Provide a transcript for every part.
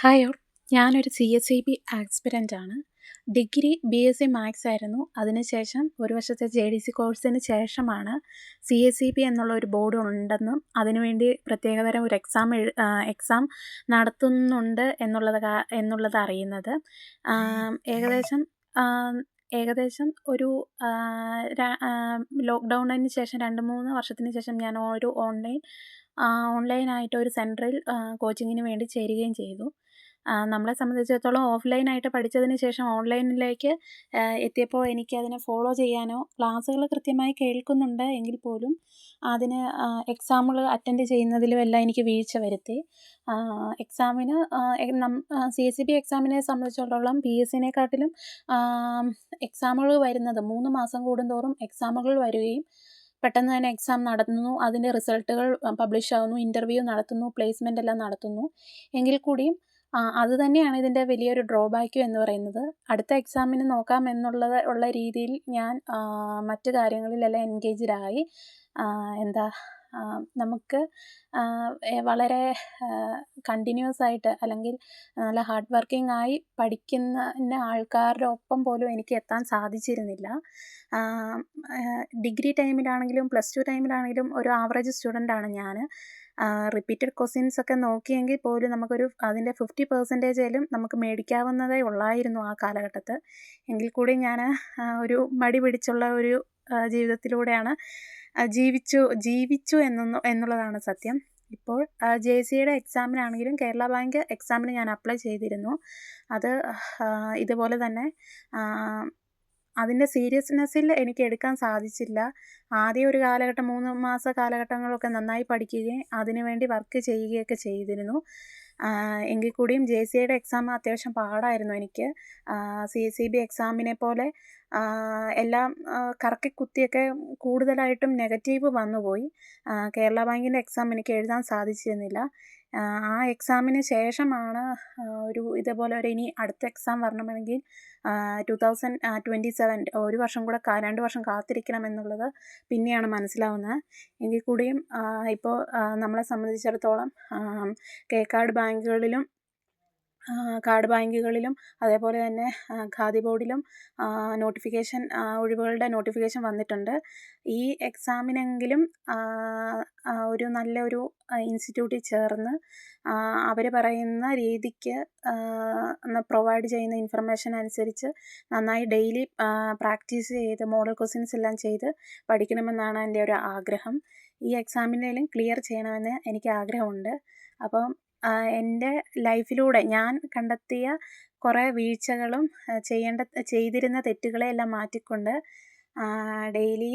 Hi all, ഞാനൊരു CSEB aspirant ആണ്. Degree BSc maths ആയിരുന്നു. അതിനുശേഷം ഒരു വർഷത്തെ JDC കോഴ്സിന് ശേഷമാണ് CSEB എന്നുള്ള ഒരു ബോർഡ് ഉണ്ടെന്നും അതിനുവേണ്ടി പ്രത്യേകതരം ഒരു എക്സാം നടത്തുന്നുണ്ട് എന്നുള്ളത് അറിയുന്നത്. ഏകദേശം ഒരു ലോക്ക്ഡൗണിന് ശേഷം 2-3 വർഷത്തിന് ശേഷം ഞാൻ ഒരു ഓൺലൈനായിട്ട് ഒരു സെൻറ്ററിൽ കോച്ചിങ്ങിന് വേണ്ടി ചേരുകയും ചെയ്തു. നമ്മളെ സംബന്ധിച്ചിടത്തോളം ഓഫ്ലൈനായിട്ട് പഠിച്ചതിന് ശേഷം ഓൺലൈനിലേക്ക് എത്തിയപ്പോൾ എനിക്കതിനെ ഫോളോ ചെയ്യാനോ ക്ലാസ്സുകൾ കൃത്യമായി കേൾക്കുന്നുണ്ട് എങ്കിൽ പോലും അതിന് എക്സാമുകൾ അറ്റൻഡ് ചെയ്യുന്നതിലും എല്ലാം എനിക്ക് വീഴ്ച വരുത്തി. എക്സാമിന് CSEB എക്സാമിനെ സംബന്ധിച്ചിടത്തോളം PSCനെക്കാട്ടിലും എക്സാമുകൾ വരുന്നത് 3 മാസം കൂടുന്തോറും എക്സാമുകൾ വരികയും പെട്ടെന്ന് തന്നെ എക്സാം നടത്തുന്നു, അതിൻ്റെ റിസൾട്ടുകൾ പബ്ലിഷ് ആവുന്നു, ഇൻ്റർവ്യൂ നടത്തുന്നു, പ്ലേസ്മെൻ്റ് എല്ലാം നടത്തുന്നു. എങ്കിൽ കൂടിയും അത് തന്നെയാണ് ഇതിൻ്റെ വലിയൊരു ഡ്രോബാക്ക് എന്ന് പറയുന്നത്. അടുത്ത എക്സാമിന് നോക്കാം ഉള്ള രീതിയിൽ ഞാൻ മറ്റു കാര്യങ്ങളിലെല്ലാം എൻഗേജ്ഡായി. നമുക്ക് വളരെ കണ്ടിന്യൂസ് ആയിട്ട് അല്ലെങ്കിൽ നല്ല ഹാർഡ് വർക്കിംഗ് ആയി പഠിക്കുന്ന ആൾക്കാരുടെ ഒപ്പം പോലും എനിക്ക് എത്താൻ സാധിച്ചിരുന്നില്ല. ഡിഗ്രി ടൈമിലാണെങ്കിലും +2 ടൈമിലാണെങ്കിലും ഒരു ആവറേജ് സ്റ്റുഡൻ്റാണ് ഞാൻ. റിപ്പീറ്റഡ് ക്വസ്റ്റ്യൻസ് ഒക്കെ നോക്കിയെങ്കിൽ പോലും അതിൻ്റെ 50% നമുക്ക് മേടിക്കാവുന്നതേ ഉള്ളായിരുന്നു ആ കാലഘട്ടത്ത്. എങ്കിൽ കൂടി ഞാൻ ഒരു മടി പിടിച്ചുള്ള ഒരു ജീവിതത്തിലൂടെയാണ് ജീവിച്ചു എന്നുള്ളതാണ് സത്യം. ഇപ്പോൾ JCയുടെ എക്സാമിനാണെങ്കിലും കേരള ബാങ്ക് എക്സാമിന് ഞാൻ അപ്ലൈ ചെയ്തിരുന്നു. അത് ഇതുപോലെ തന്നെ അതിൻ്റെ സീരിയസ്നെസ്സിൽ എനിക്ക് എടുക്കാൻ സാധിച്ചില്ല. ആദ്യം ഒരു കാലഘട്ടം 3 മാസ കാലഘട്ടങ്ങളൊക്കെ നന്നായി പഠിക്കുകയും അതിനുവേണ്ടി വർക്ക് ചെയ്യുകയൊക്കെ ചെയ്തിരുന്നു. എങ്കിൽ കൂടിയും JCയുടെ എക്സാം അത്യാവശ്യം പാടായിരുന്നു എനിക്ക്. CSEB എക്സാമിനെ പോലെ എല്ലാം കറക്കി കുത്തിയൊക്കെ കൂടുതലായിട്ടും നെഗറ്റീവ് വന്നുപോയി. കേരള ബാങ്കിൻ്റെ എക്സാം എനിക്ക് എഴുതാൻ സാധിച്ചിരുന്നില്ല. ആ എക്സാമിന് ശേഷമാണ് ഇതേപോലെ ഇനി അടുത്ത എക്സാം വരണമെങ്കിൽ 2027 ഒരു വർഷം കൂടെ 2 വർഷം കാത്തിരിക്കണം എന്നുള്ളത് പിന്നെയാണ് മനസ്സിലാവുന്നത്. എങ്കിൽ കൂടിയും ഇപ്പോൾ നമ്മളെ സംബന്ധിച്ചിടത്തോളം കാർഡ് ബാങ്കുകളിലും അതേപോലെ തന്നെ ഖാദി ബോർഡിലും ഒഴിവുകളുടെ നോട്ടിഫിക്കേഷൻ വന്നിട്ടുണ്ട്. ഈ എക്സാമിനെങ്കിലും ഒരു നല്ലൊരു ഇൻസ്റ്റിറ്റ്യൂട്ടിൽ ചേർന്ന് അവർ പറയുന്ന രീതിക്ക് പ്രൊവൈഡ് ചെയ്യുന്ന ഇൻഫർമേഷൻ അനുസരിച്ച് നന്നായി ഡെയിലി പ്രാക്ടീസ് ചെയ്ത് മോഡൽ ക്വസ്റ്റ്യൻസ് എല്ലാം ചെയ്ത് പഠിക്കണമെന്നാണ് എൻ്റെ ഒരു ആഗ്രഹം. ഈ എക്സാമിനേലും ക്ലിയർ ചെയ്യണമെന്ന് എനിക്ക് ആഗ്രഹമുണ്ട്. അപ്പം എൻ്റെ ലൈഫിലൂടെ ഞാൻ കണ്ടെത്തിയ കുറേ വീഴ്ചകളും ചെയ്തിരുന്ന തെറ്റുകളെ എല്ലാം മാറ്റിക്കൊണ്ട് ഡെയിലി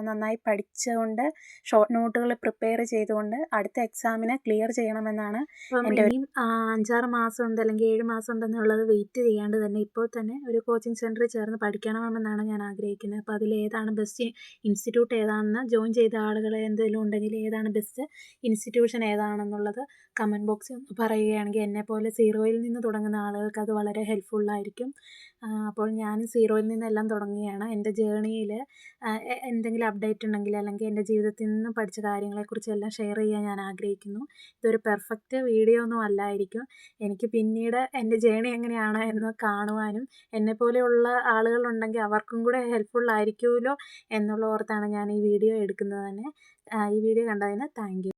നന്നായി പഠിച്ചുകൊണ്ട് ഷോർട്ട് നോട്ടുകൾ പ്രിപ്പയർ ചെയ്തുകൊണ്ട് അടുത്ത എക്സാമിനെ ക്ലിയർ ചെയ്യണമെന്നാണ് എൻ്റെ. 5-6 മാസം ഉണ്ട് അല്ലെങ്കിൽ 7 മാസം ഉണ്ടെന്നുള്ളത് വെയിറ്റ് ചെയ്യാണ്ട് തന്നെ ഇപ്പോൾ തന്നെ ഒരു കോച്ചിങ് സെൻറ്ററിൽ ചേർന്ന് പഠിക്കണമെന്നാണ് ഞാൻ ആഗ്രഹിക്കുന്നത്. അപ്പോൾ അതിലേതാണ് ബെസ്റ്റ് ഇൻസ്റ്റിറ്റ്യൂട്ട് ഏതാണെന്ന് ജോയിൻ ചെയ്ത ആളുകൾ എന്തെങ്കിലും ഉണ്ടെങ്കിൽ ഏതാണ് ബെസ്റ്റ് ഇൻസ്റ്റിറ്റ്യൂഷൻ ഏതാണെന്നുള്ളത് കമൻറ്റ് ബോക്സിൽ പറയുകയാണെങ്കിൽ എന്നെപ്പോലെ സീറോയിൽ നിന്ന് തുടങ്ങുന്ന ആളുകൾക്ക് അത് വളരെ ഹെൽപ്ഫുള്ളായിരിക്കും. അപ്പോൾ ഞാൻ സീറോയിൽ നിന്നെല്ലാം തുടങ്ങുകയാണ്. എൻ്റെ ജേണിയിൽ എന്തെങ്കിലും അപ്ഡേറ്റ് ഉണ്ടെങ്കിൽ അല്ലെങ്കിൽ എൻ്റെ ജീവിതത്തിൽ നിന്ന് പഠിച്ച കാര്യങ്ങളെക്കുറിച്ചെല്ലാം ഷെയർ ചെയ്യാൻ ഞാൻ ആഗ്രഹിക്കുന്നു. ഇതൊരു പെർഫെക്റ്റ് വീഡിയോ ഒന്നും അല്ലായിരിക്കും. എനിക്ക് പിന്നീട് എൻ്റെ ജേണി എങ്ങനെയാണ് എന്ന് കാണുവാനും എന്നെപ്പോലെയുള്ള ആളുകളുണ്ടെങ്കിൽ അവർക്കും കൂടെ ഹെൽപ്ഫുള്ളായിരിക്കുമല്ലോ ഓർത്താണ് ഞാൻ ഈ വീഡിയോ എടുക്കുന്നത് തന്നെ. ഈ വീഡിയോ കണ്ടതിന് താങ്ക് യു.